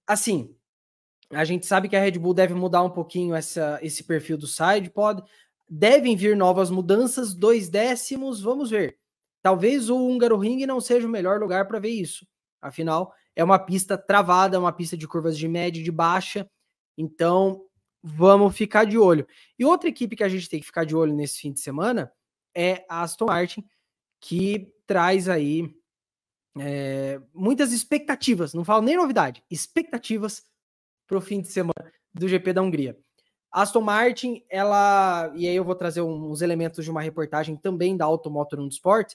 assim, a gente sabe que a Red Bull deve mudar um pouquinho esse perfil do sidepod, devem vir novas mudanças, 2 décimos, vamos ver. Talvez o Hungaroring não seja o melhor lugar para ver isso. Afinal, é uma pista travada, uma pista de curvas de média e de baixa, então vamos ficar de olho. E outra equipe que a gente tem que ficar de olho nesse fim de semana é a Aston Martin, que traz aí muitas expectativas, não falo nem novidade, expectativas para o fim de semana do GP da Hungria. Aston Martin, e aí eu vou trazer uns elementos de uma reportagem também da Automotor no Sport.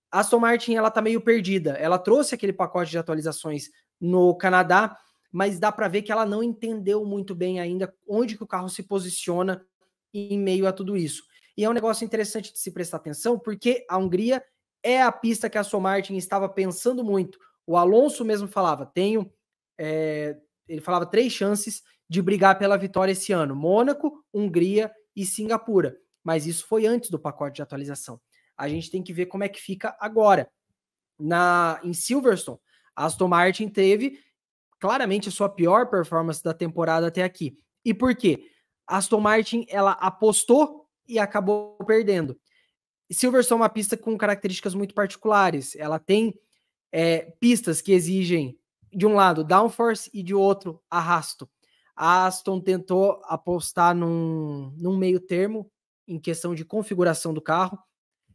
Aston Martin, ela tá meio perdida. Ela trouxe aquele pacote de atualizações no Canadá, mas dá para ver que ela não entendeu muito bem ainda onde que o carro se posiciona em meio a tudo isso. E é um negócio interessante de se prestar atenção, porque a Hungria é a pista que a Aston Martin estava pensando muito. O Alonso mesmo falava, ele falava 3 chances de brigar pela vitória esse ano: Mônaco, Hungria e Singapura. Mas isso foi antes do pacote de atualização. A gente tem que ver como é que fica agora. Em Silverstone, a Aston Martin teve claramente a sua pior performance da temporada até aqui. E por quê? A Aston Martin, ela apostou e acabou perdendo. Silverstone é uma pista com características muito particulares. Ela tem pistas que exigem, de um lado, downforce e de outro, arrasto. A Aston tentou apostar num meio termo em questão de configuração do carro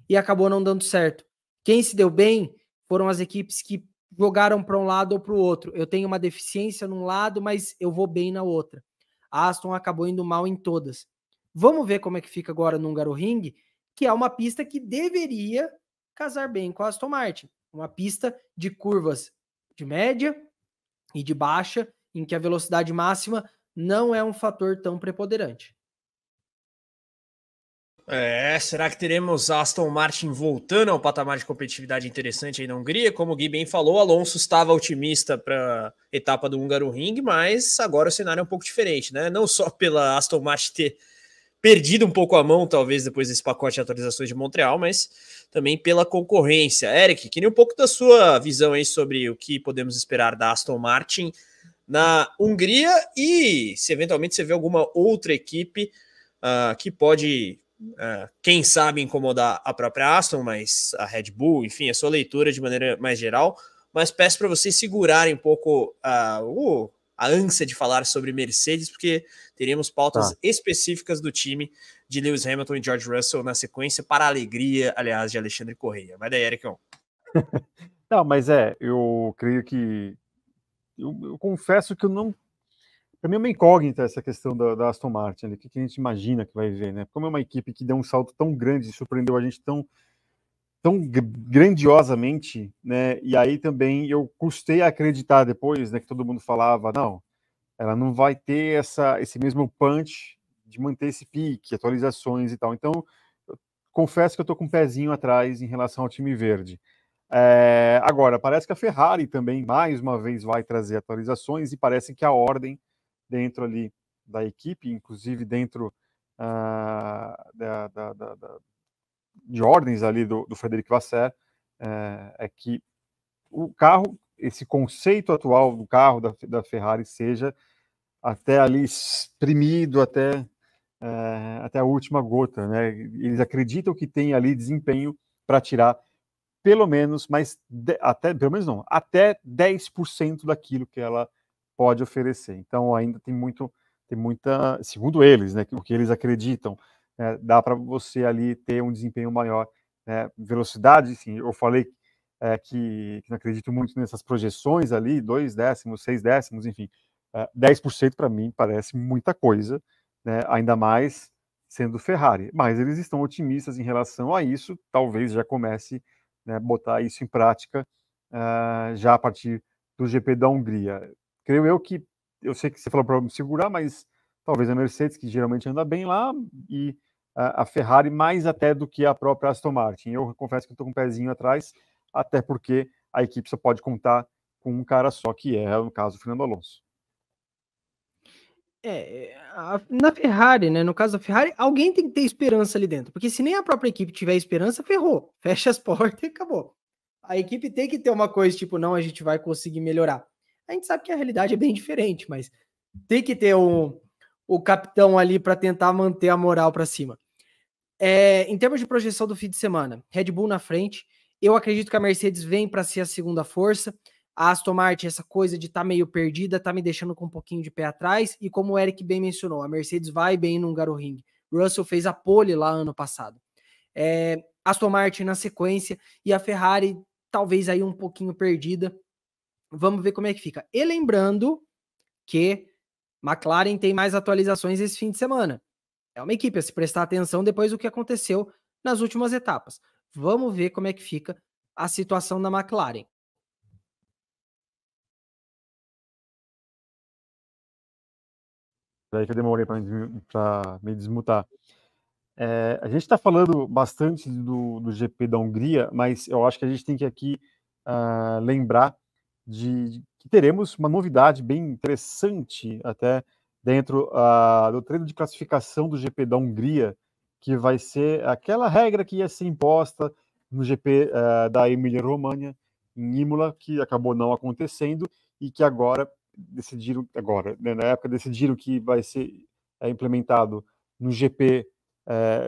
e acabou não dando certo. Quem se deu bem foram as equipes que jogaram para um lado ou para o outro. Eu tenho uma deficiência num lado, mas eu vou bem na outra. A Aston acabou indo mal em todas. Vamos ver como é que fica agora no Hungaroring, que é uma pista que deveria casar bem com a Aston Martin. Uma pista de curvas de média e de baixa, em que a velocidade máxima não é um fator tão preponderante. Será que teremos a Aston Martin voltando ao patamar de competitividade interessante aí na Hungria? Como o Gui bem falou, Alonso estava otimista para a etapa do Hungaroring, mas agora o cenário é um pouco diferente, né? Não só pela Aston Martin ter perdido um pouco a mão, talvez, depois desse pacote de atualizações de Montreal, mas também pela concorrência. Eric, queria um pouco da sua visão aí sobre o que podemos esperar da Aston Martin na Hungria e se eventualmente você vê alguma outra equipe que pode, quem sabe, incomodar a própria Aston, mas a Red Bull, enfim, a sua leitura de maneira mais geral, mas peço para vocês segurarem um pouco a ânsia de falar sobre Mercedes, porque teremos pautas específicas do time de Lewis Hamilton e George Russell na sequência, para a alegria, aliás, de Alexandre Correia. Vai daí, Ericão. Não, mas eu creio que... Eu confesso que eu não... Para mim é uma incógnita essa questão da Aston Martin, o que a gente imagina que vai ver, né? Como é uma equipe que deu um salto tão grande e surpreendeu a gente tão grandiosamente, né? E aí também eu custei a acreditar depois, né, que todo mundo falava, não, ela não vai ter esse mesmo punch de manter esse pique, atualizações e tal. Então, eu confesso que eu tô com um pezinho atrás em relação ao time verde. Agora, parece que a Ferrari também, mais uma vez, vai trazer atualizações e parece que a ordem dentro ali da equipe, inclusive dentro de ordens ali do Frederic Vasseur, é que o carro, esse conceito atual do carro da Ferrari seja até ali espremido até a última gota, né? Eles acreditam que tem ali desempenho para tirar pelo menos, até 10% daquilo que ela pode oferecer. Então ainda tem muita, segundo eles, né, o que eles acreditam, dá para você ali ter um desempenho maior, né? Velocidade, sim, eu falei que não acredito muito nessas projeções ali, 2 décimos, 6 décimos, enfim, 10% para mim parece muita coisa, né? Ainda mais sendo Ferrari, mas eles estão otimistas em relação a isso, talvez já comece, né, botar isso em prática já a partir do GP da Hungria. Creio eu sei que você falou para me segurar, mas talvez a Mercedes, que geralmente anda bem lá, e a Ferrari mais até do que a própria Aston Martin. Eu confesso que estou com um pezinho atrás, até porque a equipe só pode contar com um cara só, que é, no caso, o Fernando Alonso. Na Ferrari, né? No caso da Ferrari, alguém tem que ter esperança ali dentro, porque se nem a própria equipe tiver esperança, ferrou. Fecha as portas e acabou. A equipe tem que ter uma coisa tipo, não, a gente vai conseguir melhorar. A gente sabe que a realidade é bem diferente, mas tem que ter o capitão ali para tentar manter a moral para cima. Em termos de projeção do fim de semana, Red Bull na frente. Eu acredito que a Mercedes vem para ser a segunda força. A Aston Martin, essa coisa de estar meio perdida, tá me deixando com um pouquinho de pé atrás. E como o Eric bem mencionou, a Mercedes vai bem no Hungaroring. Russell fez a pole lá ano passado. Aston Martin na sequência e a Ferrari talvez aí um pouquinho perdida. Vamos ver como é que fica. E lembrando que McLaren tem mais atualizações esse fim de semana. É uma equipe a se prestar atenção depois do que aconteceu nas últimas etapas. Vamos ver como é que fica a situação da McLaren. Daí que eu demorei para me desmutar. A gente está falando bastante do GP da Hungria, mas eu acho que a gente tem que aqui lembrar de que teremos uma novidade bem interessante até dentro do treino de classificação do GP da Hungria, que vai ser aquela regra que ia ser imposta no GP da Emília-Romanha, em Imola, que acabou não acontecendo e que agora decidiram, né, na época decidiram que vai ser implementado no GP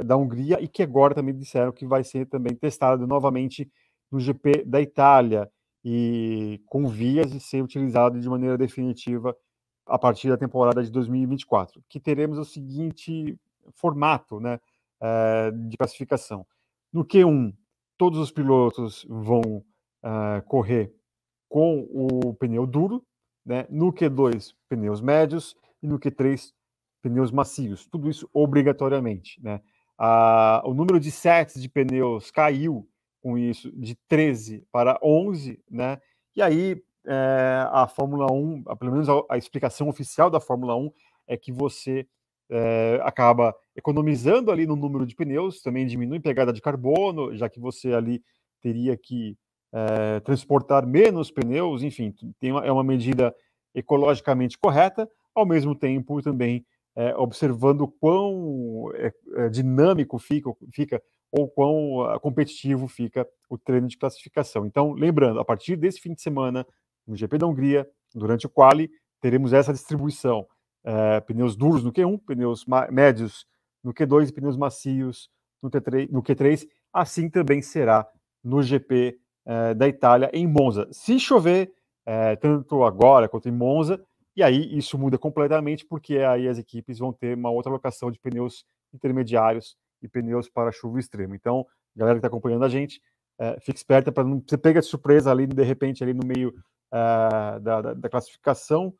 da Hungria e que agora também disseram que vai ser também testado novamente no GP da Itália e com vias de ser utilizado de maneira definitiva a partir da temporada de 2024, que teremos o seguinte formato, né, de classificação. No Q1, todos os pilotos vão correr com o pneu duro, né? No Q2, pneus médios, e no Q3, pneus macios. Tudo isso obrigatoriamente, né? O número de sets de pneus caiu com isso de 13 para 11, né? E aí a Fórmula 1, pelo menos a explicação oficial da Fórmula 1 é que você acaba economizando ali no número de pneus, também diminui a pegada de carbono, já que você ali teria que transportar menos pneus, enfim, é uma medida ecologicamente correta, ao mesmo tempo também observando quão dinâmico fica ou quão competitivo fica o treino de classificação. Então, lembrando, a partir desse fim de semana, no GP da Hungria, durante o quali, teremos essa distribuição. Pneus duros no Q1, pneus médios no Q2 e pneus macios no Q3. Assim também será no GP da Itália em Monza. Se chover, tanto agora quanto em Monza, e aí isso muda completamente, porque aí as equipes vão ter uma outra alocação de pneus intermediários e pneus para chuva extrema. Então, galera que está acompanhando a gente, fique esperta para não você pega de surpresa ali, de repente, ali no meio da classificação,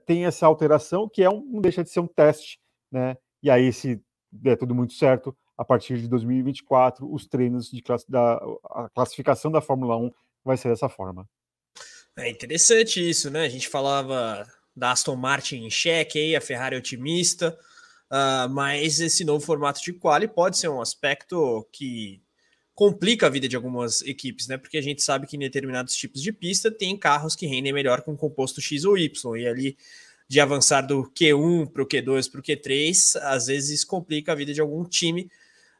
tem essa alteração que não deixa de ser um teste, né? E aí, se der tudo muito certo, a partir de 2024, os treinos a classificação da Fórmula 1 vai ser dessa forma. É interessante isso, né? A gente falava da Aston Martin em xeque, aí, a Ferrari otimista, mas esse novo formato de quali pode ser um aspecto que complica a vida de algumas equipes, né? Porque a gente sabe que em determinados tipos de pista tem carros que rendem melhor com composto X ou Y, e ali de avançar do Q1 para o Q2 para o Q3, às vezes complica a vida de algum time,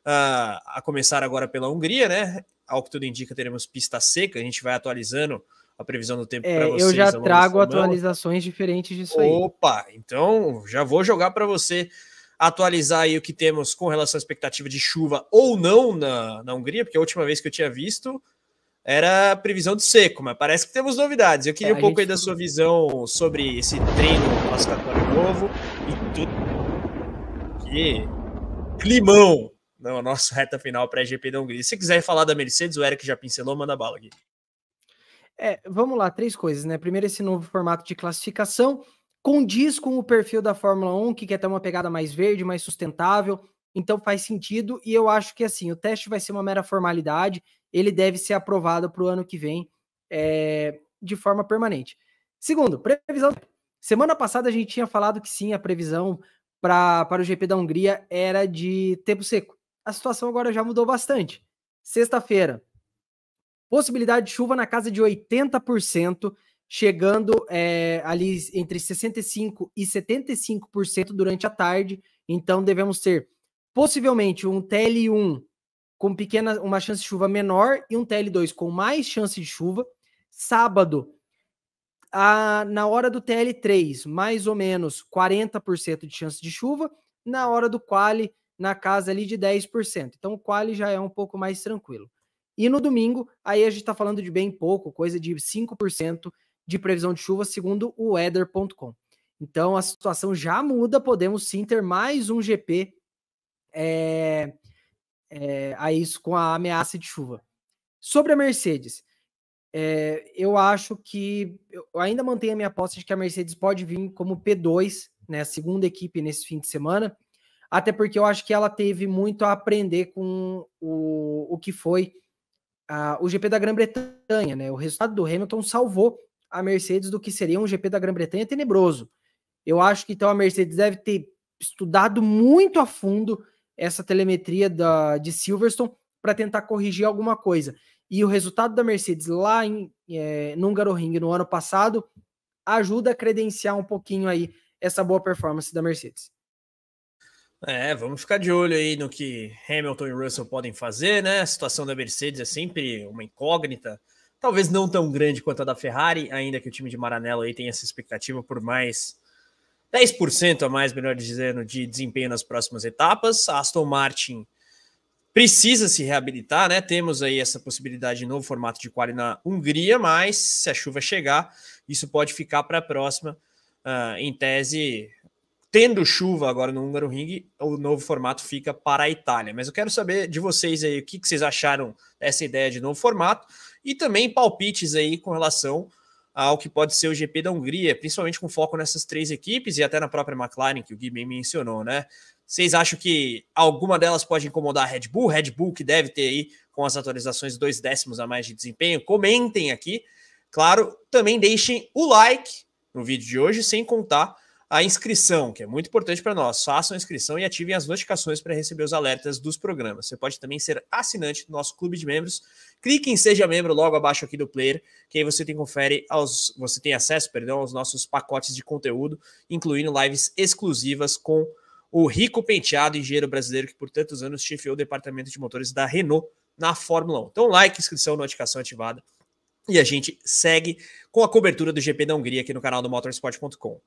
a começar agora pela Hungria, né? Ao que tudo indica, teremos pista seca, a gente vai atualizando a previsão do tempo para vocês. Eu já trago atualizações diferentes disso aí. Opa, então já vou jogar para você atualizar aí o que temos com relação à expectativa de chuva ou não na Hungria, porque a última vez que eu tinha visto era previsão de seco, mas parece que temos novidades. Eu queria um pouco aí da sua visão sobre esse treino classificatório novo e tudo. Que climão na nossa reta final para a GP da Hungria. Se você quiser falar da Mercedes, o Eric já pincelou, manda bala aqui. Vamos lá, 3 coisas, né? Primeiro, esse novo formato de classificação condiz com o perfil da Fórmula 1, que quer ter uma pegada mais verde, mais sustentável, então faz sentido, e eu acho que assim, o teste vai ser uma mera formalidade, ele deve ser aprovado para o ano que vem de forma permanente. Segundo, previsão. Semana passada a gente tinha falado que sim, a previsão para o GP da Hungria era de tempo seco. A situação agora já mudou bastante. Sexta-feira, possibilidade de chuva na casa de 80%, chegando ali entre 65% e 75% durante a tarde. Então devemos ter possivelmente um TL1 com uma chance de chuva menor e um TL2 com mais chance de chuva. Sábado, na hora do TL3, mais ou menos 40% de chance de chuva, na hora do quali, na casa ali de 10%. Então o quali já é um pouco mais tranquilo. E no domingo, aí a gente está falando de bem pouco, coisa de 5% de previsão de chuva, segundo o weather.com. Então a situação já muda, podemos sim ter mais um GP a isso com a ameaça de chuva. Sobre a Mercedes, eu acho que eu ainda mantenho a minha aposta de que a Mercedes pode vir como P2, né, a segunda equipe nesse fim de semana, até porque eu acho que ela teve muito a aprender com o que foi o GP da Grã-Bretanha, né? O resultado do Hamilton salvou a Mercedes do que seria um GP da Grã-Bretanha tenebroso. Eu acho que então a Mercedes deve ter estudado muito a fundo essa telemetria de Silverstone para tentar corrigir alguma coisa. E o resultado da Mercedes lá no Hungaroring no ano passado ajuda a credenciar um pouquinho aí essa boa performance da Mercedes. Vamos ficar de olho aí no que Hamilton e Russell podem fazer, né? A situação da Mercedes é sempre uma incógnita, talvez não tão grande quanto a da Ferrari, ainda que o time de Maranello aí tenha essa expectativa por mais 10% a mais, melhor dizendo, de desempenho nas próximas etapas. A Aston Martin precisa se reabilitar, né? Temos aí essa possibilidade de novo formato de quali na Hungria, mas se a chuva chegar, isso pode ficar para a próxima. Em tese, tendo chuva agora no Hungaroring, o novo formato fica para a Itália. Mas eu quero saber de vocês aí o que vocês acharam dessa ideia de novo formato e também palpites aí com relação ao que pode ser o GP da Hungria, principalmente com foco nessas 3 equipes e até na própria McLaren, que o Gui bem mencionou, né? Vocês acham que alguma delas pode incomodar a Red Bull? Red Bull que deve ter aí, com as atualizações, 2 décimos a mais de desempenho. Comentem aqui. Claro, também deixem o like no vídeo de hoje, sem contar a inscrição, que é muito importante para nós. Façam a inscrição e ativem as notificações para receber os alertas dos programas. Você pode também ser assinante do nosso clube de membros. Clique em Seja Membro logo abaixo aqui do player, que aí você tem acesso aos nossos pacotes de conteúdo, incluindo lives exclusivas com o Rico Penteado, engenheiro brasileiro que por tantos anos chefiou o departamento de motores da Renault na Fórmula 1. Então, like, inscrição, notificação ativada. E a gente segue com a cobertura do GP da Hungria aqui no canal do Motorsport.com.